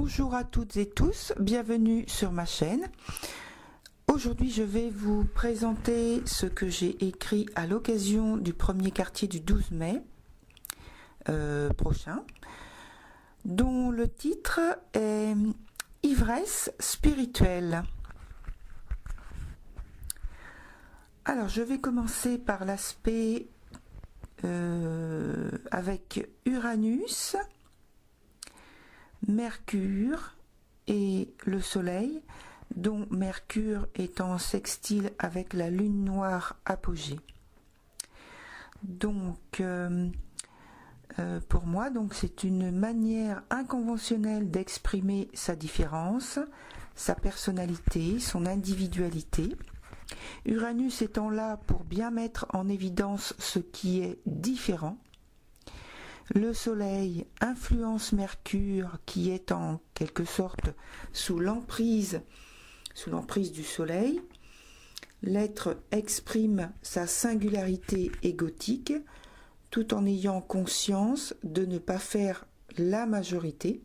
Bonjour à toutes et tous, bienvenue sur ma chaîne. Aujourd'hui je vais vous présenter ce que j'ai écrit à l'occasion du premier quartier du 12 mai prochain, dont le titre est Ivresse spirituelle. Alors je vais commencer par l'aspect avec Uranus, Mercure et le Soleil, dont Mercure est en sextile avec la Lune noire apogée. Donc, pour moi, c'est une manière inconventionnelle d'exprimer sa différence, sa personnalité, son individualité. Uranus étant là pour bien mettre en évidence ce qui est différent. Le Soleil influence Mercure qui est en quelque sorte sous l'emprise du Soleil. L'être exprime sa singularité égotique tout en ayant conscience de ne pas faire la majorité,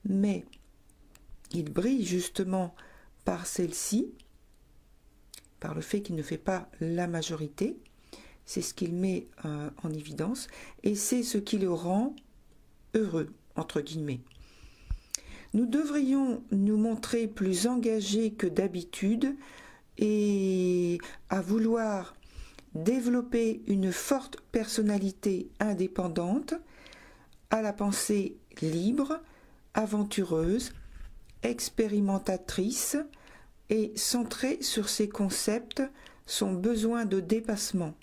mais il brille justement par celle-ci, par le fait qu'il ne fait pas la majorité. C'est ce qu'il met en évidence et c'est ce qui le rend heureux, entre guillemets. Nous devrions nous montrer plus engagés que d'habitude et à vouloir développer une forte personnalité indépendante, à la pensée libre, aventureuse, expérimentatrice et centrée sur ses concepts, son besoin de dépassement.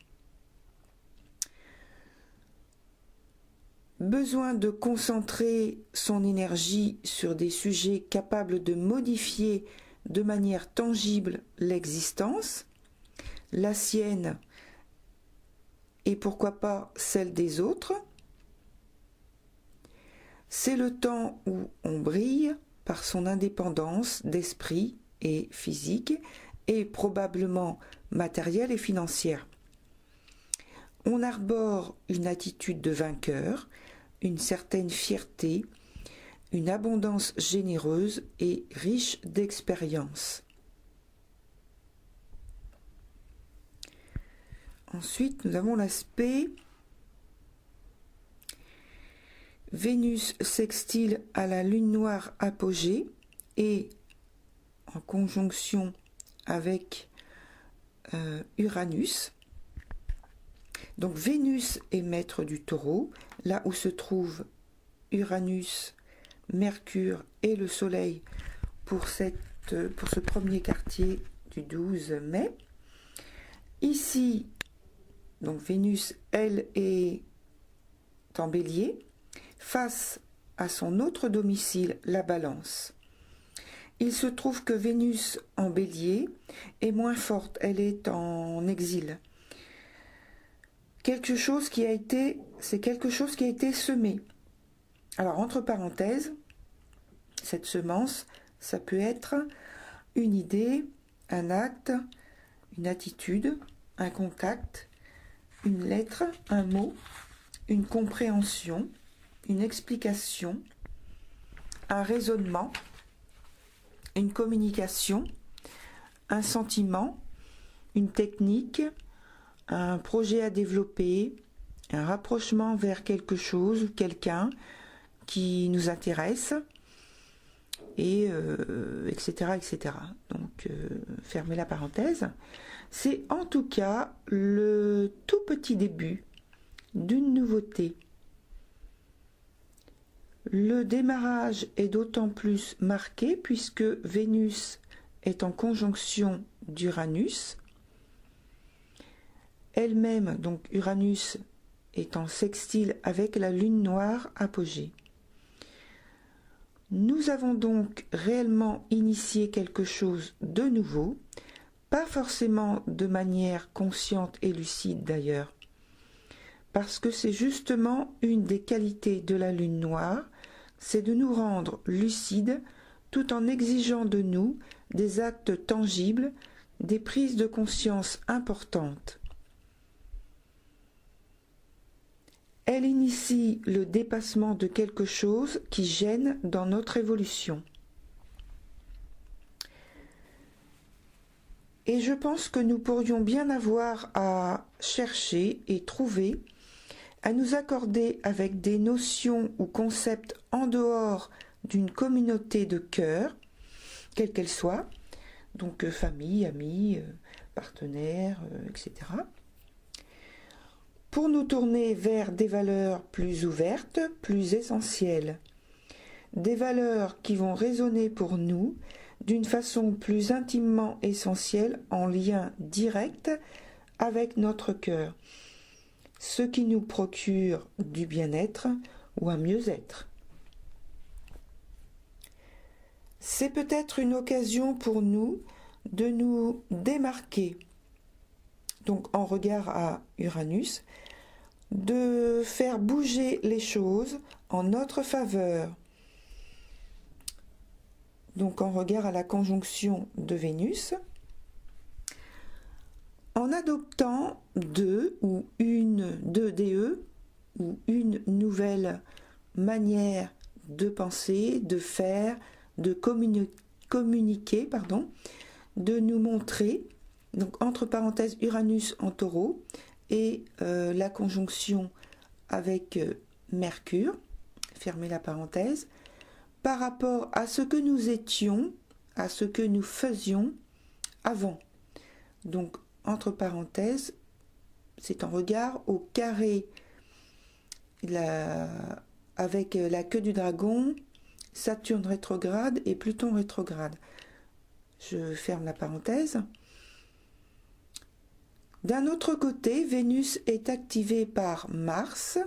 Besoin de concentrer son énergie sur des sujets capables de modifier de manière tangible l'existence, la sienne et pourquoi pas celle des autres. C'est le temps où on brille par son indépendance d'esprit et physique et probablement matérielle et financière. On arbore une attitude de vainqueur, une certaine fierté, une abondance généreuse et riche d'expérience. Ensuite, nous avons l'aspect Vénus sextile à la Lune noire apogée et en conjonction avec Uranus. Donc Vénus est maître du Taureau, là où se trouvent Uranus, Mercure et le Soleil pour ce premier quartier du 12 mai. Ici, donc Vénus, elle est en Bélier, face à son autre domicile, la Balance. Il se trouve que Vénus en Bélier est moins forte, elle est en exil. C'est quelque chose qui a été semé. Alors, entre parenthèses, cette semence, ça peut être une idée, un acte, une attitude, un contact, une lettre, un mot, une compréhension, une explication, un raisonnement, une communication, un sentiment, une technique, un projet à développer, un rapprochement vers quelque chose, quelqu'un qui nous intéresse, et etc., etc. Donc, fermez la parenthèse. C'est en tout cas le tout petit début d'une nouveauté. Le démarrage est d'autant plus marqué puisque Vénus est en conjonction d'Uranus. Elle-même, donc Uranus, est en sextile avec la Lune noire apogée. Nous avons donc réellement initié quelque chose de nouveau, pas forcément de manière consciente et lucide d'ailleurs, parce que c'est justement une des qualités de la Lune noire, c'est de nous rendre lucides tout en exigeant de nous des actes tangibles, des prises de conscience importantes. Elle initie le dépassement de quelque chose qui gêne dans notre évolution. Et je pense que nous pourrions bien avoir à chercher et trouver, à nous accorder avec des notions ou concepts en dehors d'une communauté de cœur, quelle qu'elle soit, donc famille, amis, partenaires, etc., pour nous tourner vers des valeurs plus ouvertes, plus essentielles, des valeurs qui vont résonner pour nous d'une façon plus intimement essentielle, en lien direct avec notre cœur, ce qui nous procure du bien-être ou un mieux-être. C'est peut-être une occasion pour nous de nous démarquer, donc en regard à Uranus, de faire bouger les choses en notre faveur, donc en regard à la conjonction de Vénus, en adoptant deux DE ou une nouvelle manière de penser, de faire, de communiquer, de nous montrer, donc entre parenthèses Uranus en Taureau et la conjonction avec Mercure, fermez la parenthèse, par rapport à ce que nous étions, à ce que nous faisions avant. Donc, entre parenthèses, c'est en regard au carré avec la queue du dragon, Saturne rétrograde et Pluton rétrograde. Je ferme la parenthèse. D'un autre côté, Vénus est activée par Mars,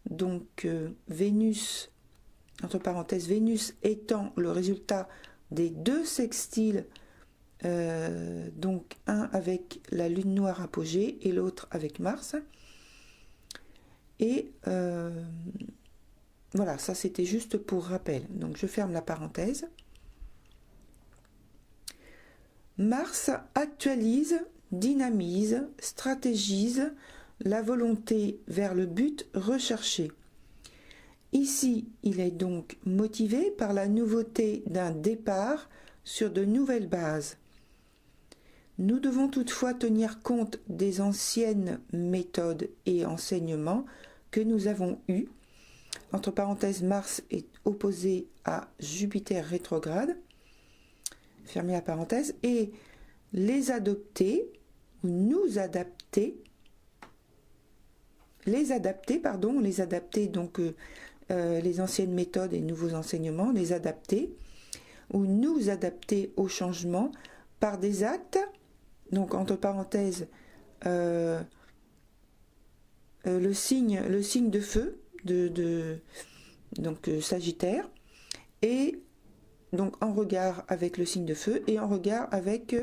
donc Vénus, entre parenthèses, Vénus étant le résultat des deux sextiles, donc un avec la lune noire apogée et l'autre avec Mars. Et voilà, ça c'était juste pour rappel. Donc je ferme la parenthèse. Mars actualise, dynamise, stratégise la volonté vers le but recherché. Ici, il est donc motivé par la nouveauté d'un départ sur de nouvelles bases. Nous devons toutefois tenir compte des anciennes méthodes et enseignements que nous avons eus. Entre parenthèses, Mars est opposé à Jupiter rétrograde. Fermez la parenthèse. Et les adopter, ou nous adapter, les adapter, donc les anciennes méthodes et nouveaux enseignements, les adapter, ou nous adapter au changement par des actes, donc entre parenthèses, le signe de feu, donc Sagittaire, et donc en regard avec le signe de feu, et en regard avec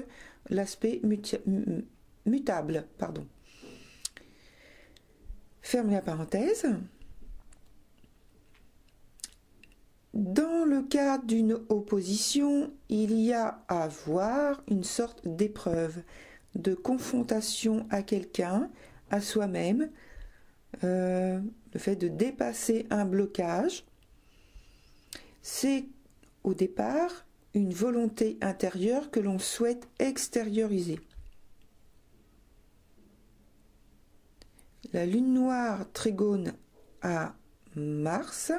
l'aspect mutable, Fermez la parenthèse. Dans le cas d'une opposition, il y a à voir une sorte d'épreuve, de confrontation à quelqu'un, à soi-même, le fait de dépasser un blocage. C'est au départ une volonté intérieure que l'on souhaite extérioriser. La lune noire trigone à Mars,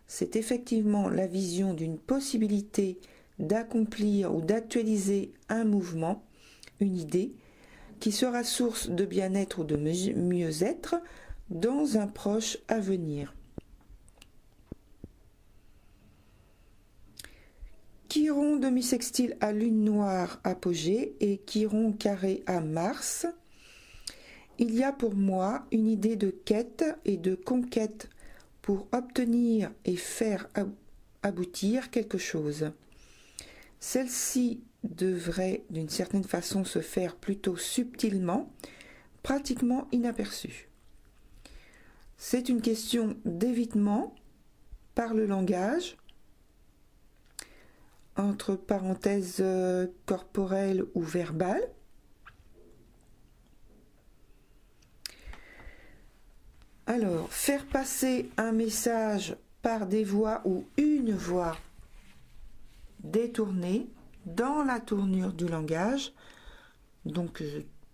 c'est effectivement la vision d'une possibilité d'accomplir ou d'actualiser un mouvement, une idée, qui sera source de bien-être ou de mieux-être dans un proche avenir. Chiron demi-sextile à lune noire apogée et Chiron carré à Mars. Il y a pour moi une idée de quête et de conquête pour obtenir et faire aboutir quelque chose. Celle-ci devrait d'une certaine façon se faire plutôt subtilement, pratiquement inaperçue. C'est une question d'évitement par le langage, entre parenthèses corporel ou verbal, Alors, faire passer un message par des voies ou une voie détournée dans la tournure du langage, donc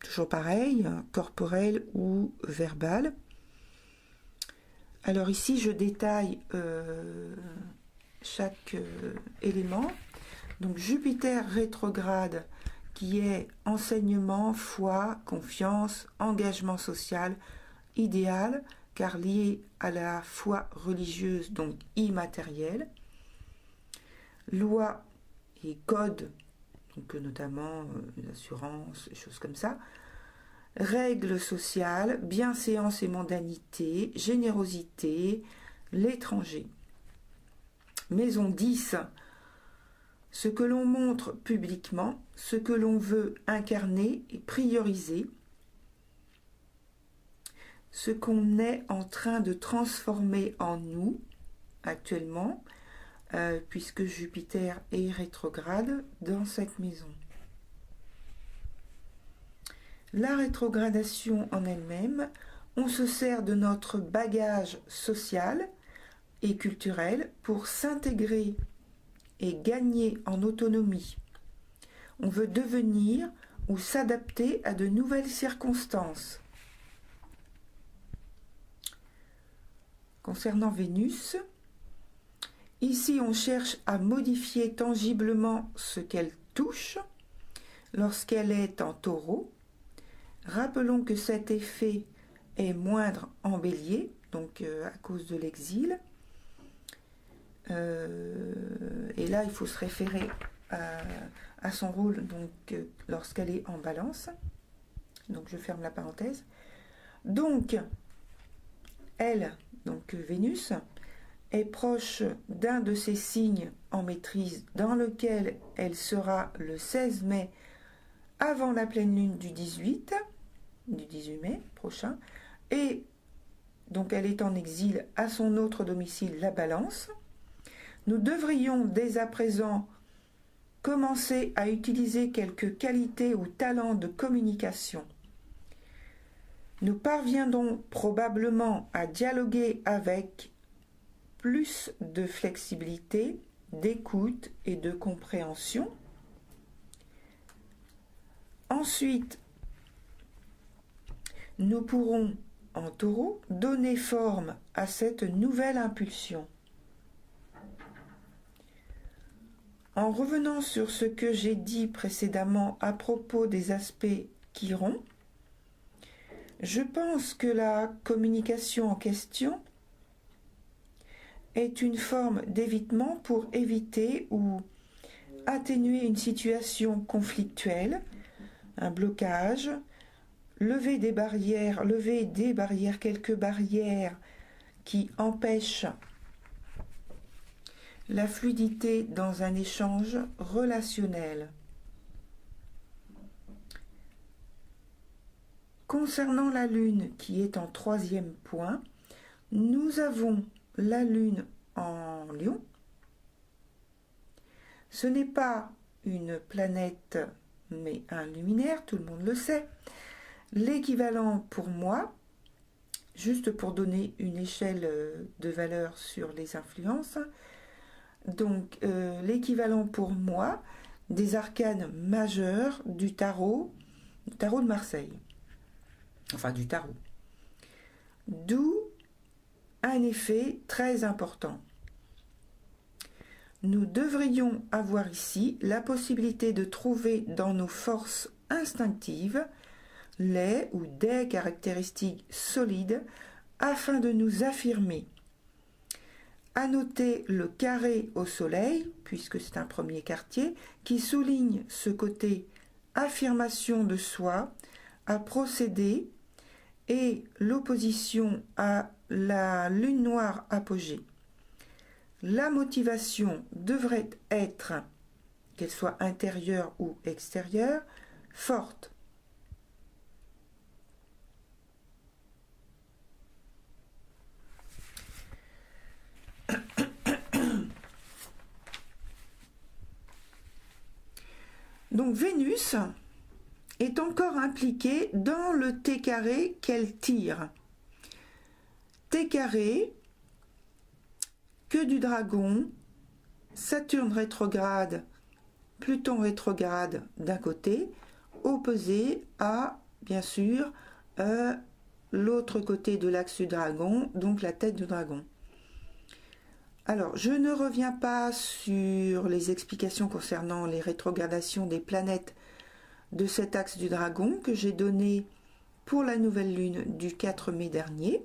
toujours pareil, corporel ou verbal. Alors ici, je détaille chaque élément. Donc Jupiter rétrograde, qui est enseignement, foi, confiance, engagement social, idéal, car lié à la foi religieuse, donc immatérielle. Loi et code, donc notamment l'assurance, des choses comme ça. Règles sociales, bienséance et mondanité, générosité, l'étranger. Maison 10, ce que l'on montre publiquement, ce que l'on veut incarner et prioriser, ce qu'on est en train de transformer en nous actuellement, puisque Jupiter est rétrograde dans cette maison. La rétrogradation en elle-même, on se sert de notre bagage social et culturel pour s'intégrer et gagner en autonomie. On veut devenir ou s'adapter à de nouvelles circonstances. Concernant Vénus, ici on cherche à modifier tangiblement ce qu'elle touche lorsqu'elle est en Taureau. Rappelons que cet effet est moindre en Bélier, donc à cause de l'exil. Et là, il faut se référer à son rôle donc lorsqu'elle est en Balance. Donc je ferme la parenthèse. Donc, elle, donc Vénus, est proche d'un de ces signes en maîtrise dans lequel elle sera le 16 mai avant la pleine lune du 18 mai prochain, et donc elle est en exil à son autre domicile, la Balance. Nous devrions dès à présent commencer à utiliser quelques qualités ou talents de communication. Nous parviendrons probablement à dialoguer avec plus de flexibilité, d'écoute et de compréhension. Ensuite, nous pourrons, en Taureau, donner forme à cette nouvelle impulsion. En revenant sur ce que j'ai dit précédemment à propos des aspects Chiron, je pense que la communication en question est une forme d'évitement pour éviter ou atténuer une situation conflictuelle, un blocage, lever des barrières, quelques barrières qui empêchent la fluidité dans un échange relationnel. Concernant la Lune qui est en 3e point, nous avons la Lune en Lion. Ce n'est pas une planète mais un luminaire, tout le monde le sait. L'équivalent pour moi, juste pour donner une échelle de valeur sur les influences, donc l'équivalent pour moi des arcanes majeurs du tarot de Marseille, enfin du tarot. D'où un effet très important. Nous devrions avoir ici la possibilité de trouver dans nos forces instinctives les ou des caractéristiques solides afin de nous affirmer. À noter le carré au soleil, puisque c'est un premier quartier, qui souligne ce côté affirmation de soi, à procéder, et l'opposition à la lune noire apogée. La motivation devrait être, qu'elle soit intérieure ou extérieure, forte. Donc Vénus est encore impliquée dans le T carré qu'elle tire. T carré, queue du dragon, Saturne rétrograde, Pluton rétrograde d'un côté, opposé à, bien sûr, l'autre côté de l'axe du dragon, donc la tête du dragon. Alors, je ne reviens pas sur les explications concernant les rétrogradations des planètes de cet axe du dragon que j'ai donné pour la nouvelle lune du 4 mai dernier.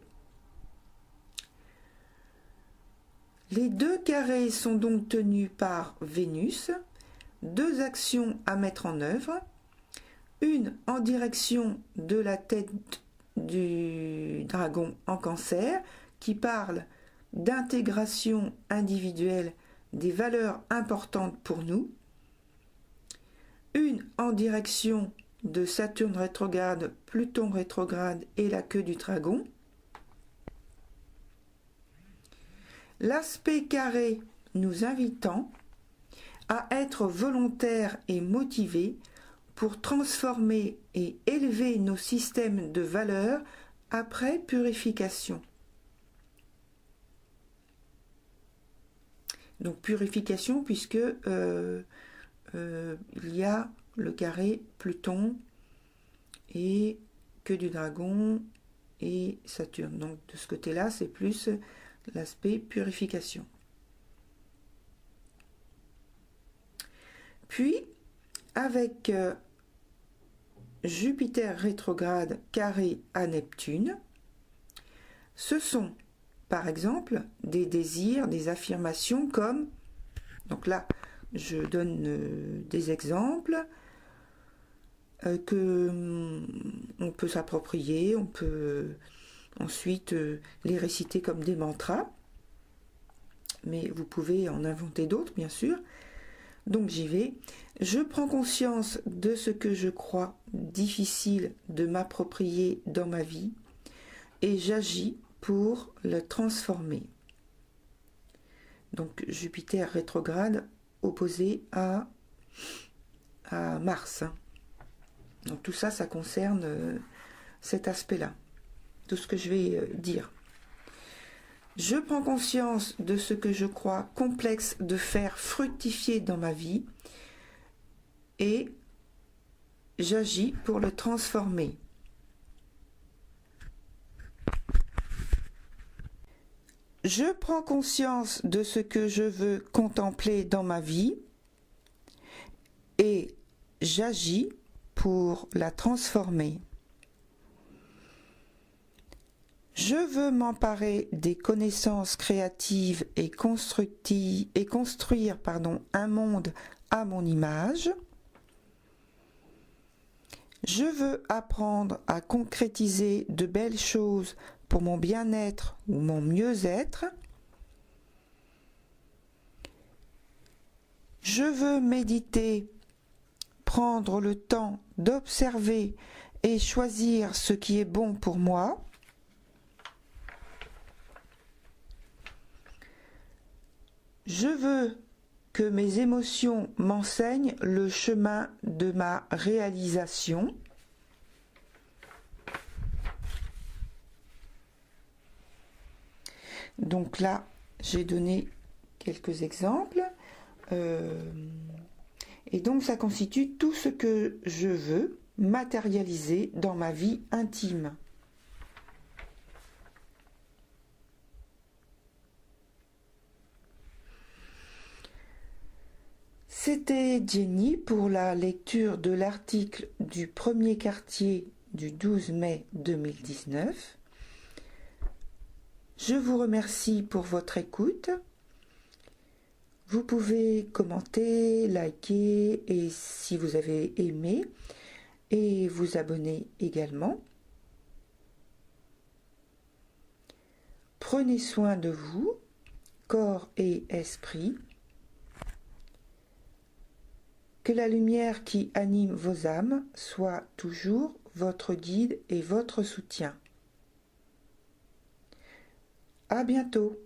Les deux carrés sont donc tenus par Vénus, deux actions à mettre en œuvre, une en direction de la tête du dragon en Cancer qui parle d'intégration individuelle des valeurs importantes pour nous, une en direction de Saturne rétrograde, Pluton rétrograde et la queue du dragon. L'aspect carré nous invitant à être volontaires et motivés pour transformer et élever nos systèmes de valeurs après purification. Donc purification puisque il y a le carré Pluton et queue du dragon et Saturne. Donc de ce côté-là, c'est plus l'aspect purification. Puis, avec Jupiter rétrograde carré à Neptune, ce sont par exemple des désirs, des affirmations comme, donc là je donne des exemples que on peut s'approprier, on peut ensuite les réciter comme des mantras, mais vous pouvez en inventer d'autres bien sûr. Donc j'y vais. Je prends conscience de ce que je crois difficile de m'approprier dans ma vie et j'agis pour le transformer. Donc Jupiter rétrograde opposé à Mars. Donc tout ça, ça concerne cet aspect-là, tout ce que je vais dire. Je prends conscience de ce que je crois complexe de faire fructifier dans ma vie et j'agis pour le transformer. Je prends conscience de ce que je veux contempler dans ma vie et j'agis pour la transformer. Je veux m'emparer des connaissances créatives et construire un monde à mon image. Je veux apprendre à concrétiser de belles choses pour mon bien-être ou mon mieux-être. Je veux méditer, prendre le temps d'observer et choisir ce qui est bon pour moi. Je veux que mes émotions m'enseignent le chemin de ma réalisation. Donc là, j'ai donné quelques exemples. Et donc ça constitue tout ce que je veux matérialiser dans ma vie intime. C'était Jenny pour la lecture de l'article du premier quartier du 12 mai 2019. Je vous remercie pour votre écoute. Vous pouvez commenter, liker et si vous avez aimé et vous abonner également. Prenez soin de vous, corps et esprit. Que la lumière qui anime vos âmes soit toujours votre guide et votre soutien. À bientôt.